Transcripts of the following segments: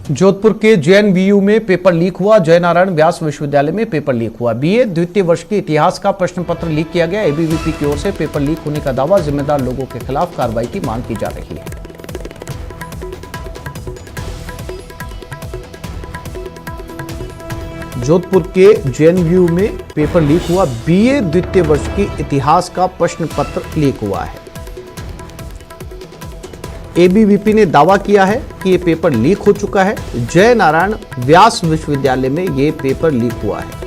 जोधपुर के जेएनवीयू में paper leak हुआ। जयनारायण व्यास विश्वविद्यालय में पेपर लीक हुआ। बीए द्वितीय वर्ष के इतिहास का प्रश्न पत्र लीक किया गया। एबीवीपी की ओर से पेपर लीक होने का दावा, जिम्मेदार लोगों के खिलाफ कार्रवाई की मांग की जा रही है। जोधपुर के जेएनवीयू में पेपर लीक हुआ। बीए द्वितीय वर्ष के इतिहास का प्रश्न पत्र लीक हुआ है। एबीवीपी ने दावा किया है कि यह पेपर लीक हो चुका है। जयनारायण व्यास विश्वविद्यालय में यह पेपर लीक हुआ है।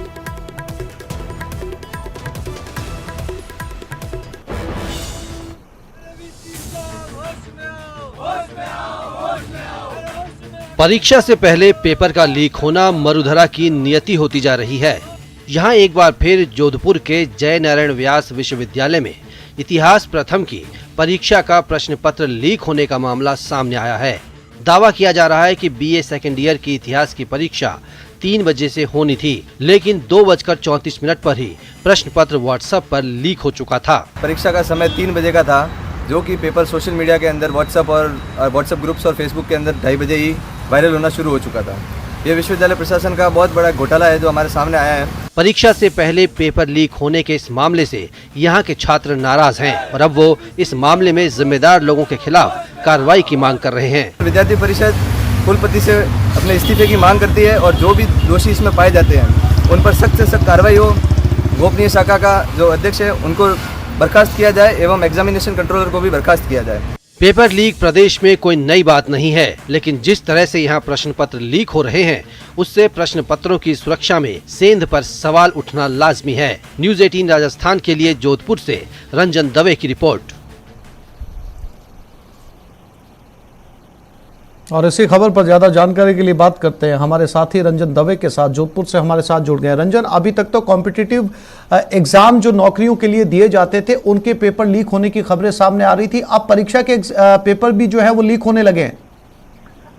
परीक्षा से पहले पेपर का लीक होना मरुधरा की नियति होती जा रही है। यहाँ एक बार फिर जोधपुर के जयनारायण व्यास विश्वविद्यालय में इतिहास प्रथम की परीक्षा का प्रश्न पत्र लीक होने का मामला सामने आया है। दावा किया जा रहा है कि बीए सेकेंड ईयर की इतिहास की परीक्षा 3 बजे से होनी थी, लेकिन 2:34 पर ही प्रश्न पत्र व्हाट्सएप पर लीक हो चुका था। परीक्षा का समय 3 बजे का था, जो कि पेपर सोशल मीडिया के अंदर व्हाट्सएप ग्रुप्स और फेसबुक के अंदर 2:30 बजे ही वायरल होना शुरू हो चुका था। ये विश्वविद्यालय प्रशासन का बहुत बड़ा घोटाला है जो हमारे सामने आया है। परीक्षा से पहले पेपर लीक होने के इस मामले से यहाँ के छात्र नाराज हैं और अब वो इस मामले में जिम्मेदार लोगों के खिलाफ कार्रवाई की मांग कर रहे हैं। विद्यार्थी परिषद कुलपति से अपने इस्तीफे की मांग करती है और जो भी दोषी इसमें पाए जाते हैं उन पर सख्त से सख्त कार्रवाई हो। गोपनीय शाखा का जो अध्यक्ष है उनको बर्खास्त किया जाए एवं एग्जामिनेशन कंट्रोलर को भी बर्खास्त किया जाए। पेपर लीक प्रदेश में कोई नई बात नहीं है, लेकिन जिस तरह से यहाँ प्रश्न पत्र लीक हो रहे हैं उससे प्रश्न पत्रों की सुरक्षा में सेंध पर सवाल उठना लाजमी है। न्यूज़ 18 राजस्थान के लिए जोधपुर से रंजन दवे की रिपोर्ट। और इसी खबर पर ज्यादा जानकारी के लिए बात करते हैं हमारे साथी रंजन दवे के साथ, जोधपुर से हमारे साथ जुड़ गए। रंजन, अभी तक तो कॉम्पिटिटिव एग्जाम जो नौकरियों के लिए दिए जाते थे उनके पेपर लीक होने की खबरें सामने आ रही थी। अब परीक्षा के पेपर भी जो है वो लीक होने लगे हैं।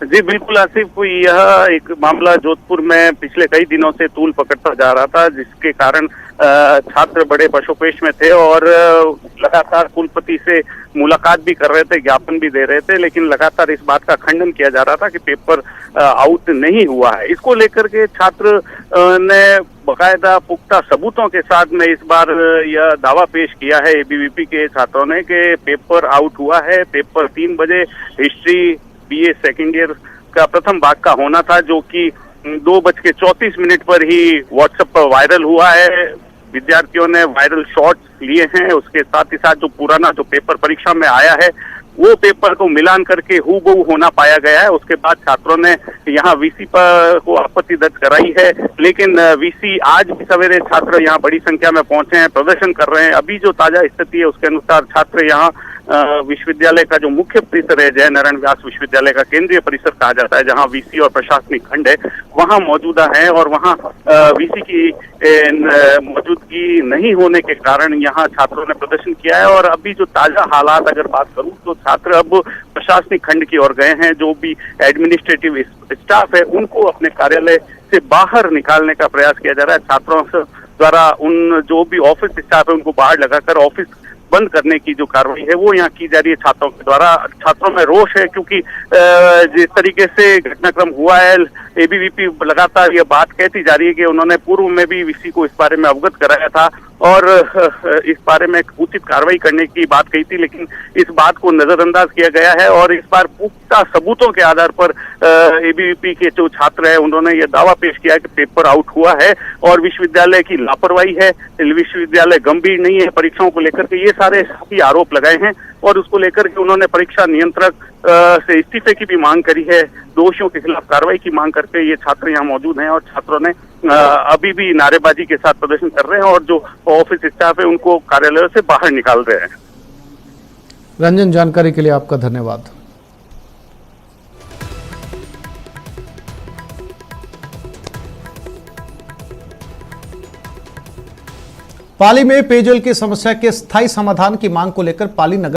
जी बिल्कुल आसिफ, यह एक मामला जोधपुर में पिछले कई दिनों से तूल पकड़ता जा रहा था, जिसके कारण छात्र बड़े पशोपेश में थे और लगातार कुलपति से मुलाकात भी कर रहे थे, ज्ञापन भी दे रहे थे, लेकिन लगातार इस बात का खंडन किया जा रहा था कि पेपर आउट नहीं हुआ है। इसको लेकर के छात्र ने बाकायदा पुख्ता सबूतों के साथ में इस बार यह दावा पेश किया है एबीवीपी के छात्रों ने कि पेपर आउट हुआ है। पेपर 3 बजे हिस्ट्री बीए सेकेंड ईयर का प्रथम भाग का होना था, जो कि 2:34 पर ही व्हाट्सएप पर वायरल हुआ है। विद्यार्थियों ने वायरल शॉट्स लिए हैं, उसके साथ ही साथ जो पुराना जो पेपर परीक्षा में आया है वो पेपर को मिलान करके हूबहू होना पाया गया है। उसके बाद छात्रों ने यहाँ वीसी पर को आपत्ति दर्ज कराई है, लेकिन वीसी आज भी सवेरे छात्र यहाँ बड़ी संख्या में पहुंचे हैं, प्रदर्शन कर रहे हैं। अभी जो ताजा स्थिति है उसके अनुसार छात्र यहाँ विश्वविद्यालय का जो मुख्य परिसर है, जयनारायण व्यास विश्वविद्यालय का केंद्रीय परिसर कहा जाता है, जहां वीसी और प्रशासनिक खंड है, वहां मौजूदा है और वहां वीसी की मौजूदगी नहीं होने के कारण यहां छात्रों ने प्रदर्शन किया है। और अभी जो ताजा हालात अगर बात करूं तो छात्र अब प्रशासनिक खंड की ओर गए हैं। जो भी एडमिनिस्ट्रेटिव स्टाफ है उनको अपने कार्यालय से बाहर निकालने का प्रयास किया जा रहा है। छात्रों द्वारा उन जो भी ऑफिस स्टाफ है उनको बाहर लगाकर ऑफिस बंद करने की जो कार्रवाई है वो यहाँ की जा रही है छात्रों के द्वारा। छात्रों में रोष है क्योंकि जिस तरीके से घटनाक्रम हुआ है, एबीवीपी लगातार ये बात कहती जा रही है कि उन्होंने पूर्व में भी वीसी को इस बारे में अवगत कराया था और इस बारे में उचित कार्रवाई करने की बात कही थी, लेकिन इस बात को नजरअंदाज किया गया है। और इस बार पुख्ता सबूतों के आधार पर एबीवीपी के जो छात्र हैं उन्होंने ये दावा पेश किया कि पेपर आउट हुआ है और विश्वविद्यालय की लापरवाही है, विश्वविद्यालय गंभीर नहीं है परीक्षाओं को लेकर के, ये सारे ही आरोप लगाए हैं। और उसको लेकर के उन्होंने परीक्षा नियंत्रक से इस्तीफे की भी मांग करी है। दोषियों के खिलाफ कार्रवाई की मांग करके ये छात्र यहाँ मौजूद हैं और छात्रों ने अभी भी नारेबाजी के साथ प्रदर्शन कर रहे हैं और जो ऑफिस स्टाफ है उनको कार्यालय से बाहर निकाल रहे हैं। रंजन, जानकारी के लिए आपका धन्यवाद। पाली में पेयजल की समस्या के स्थायी समाधान की मांग को लेकर पाली नगर